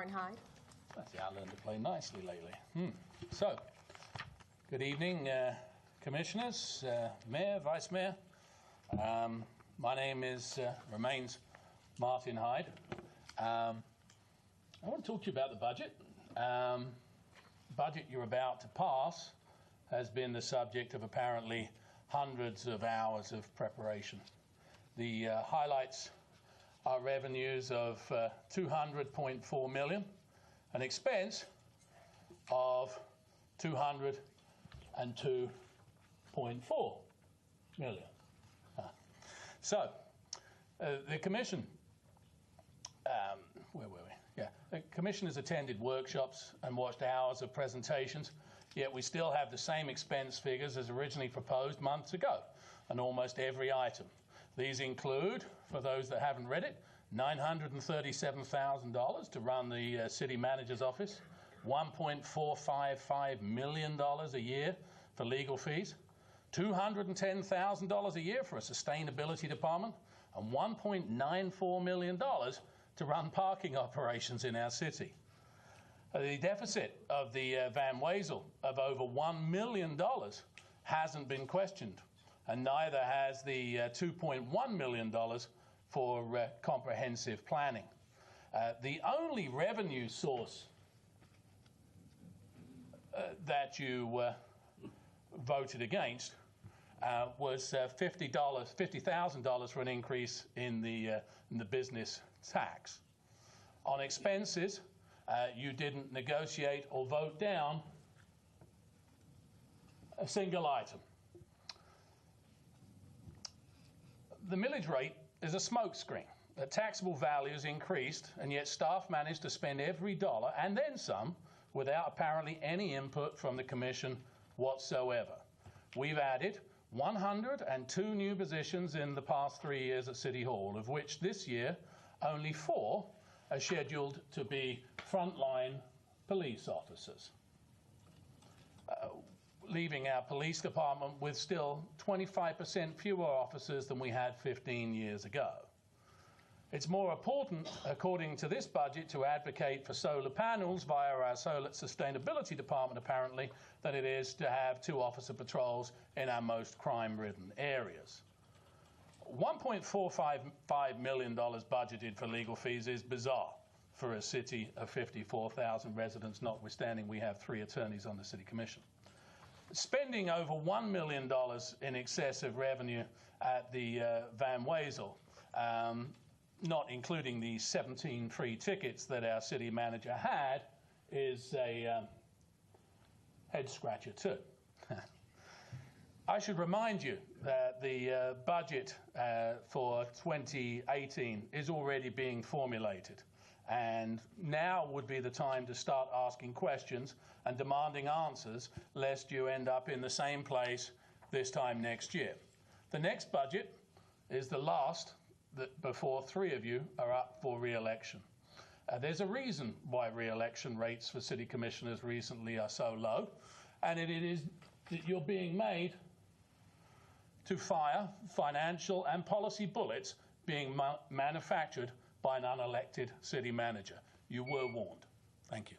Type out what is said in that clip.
Martin Hyde. See, I learned to play nicely lately. So, good evening, Commissioners, Mayor, Vice Mayor. My name remains Martin Hyde. I want to talk to you about the budget. The budget you're about to pass has been the subject of apparently hundreds of hours of preparation. The highlights are revenues of $200.4 million, an expense of $202.4 million. So, the Commission, where were we? Yeah, the Commission has attended workshops and watched hours of presentations, yet we still have the same expense figures as originally proposed months ago on almost every item. These include, for those that haven't read it, $937,000 to run the city manager's office, $1.455 million a year for legal fees, $210,000 a year for a sustainability department, and $1.94 million to run parking operations in our city. The deficit of the Van Wezel of over $1 million hasn't been questioned, and neither has the $2.1 million for comprehensive planning. The only revenue source that you voted against was $50,000 for an increase in the business tax. On expenses, you didn't negotiate or vote down a single item. The millage rate is a smokescreen. The taxable values increased, and yet staff managed to spend every dollar and then some without apparently any input from the Commission whatsoever. We've added 102 new positions in the past 3 years at City Hall, of which this year only 4 are scheduled to be frontline police officers, leaving our police department with still 25% fewer officers than we had 15 years ago. It's more important, according to this budget, to advocate for solar panels via our solar sustainability department, apparently, than it is to have 2 officer patrols in our most crime-ridden areas. $1.455 million budgeted for legal fees is bizarre for a city of 54,000 residents, notwithstanding we have 3 attorneys on the City Commission. Spending over $1 million in excess of revenue at the Van Wezel, not including the 17 free tickets that our city manager had, is a head-scratcher too. I should remind you that the budget for 2018 is already being formulated, and now would be the time to start asking questions and demanding answers, lest you end up in the same place this time next year. The next budget is the last before 3 of you are up for re-election. There's a reason why re-election rates for city commissioners recently are so low, and it is that you're being made to fire financial and policy bullets being manufactured by an unelected city manager. You were warned. Thank you.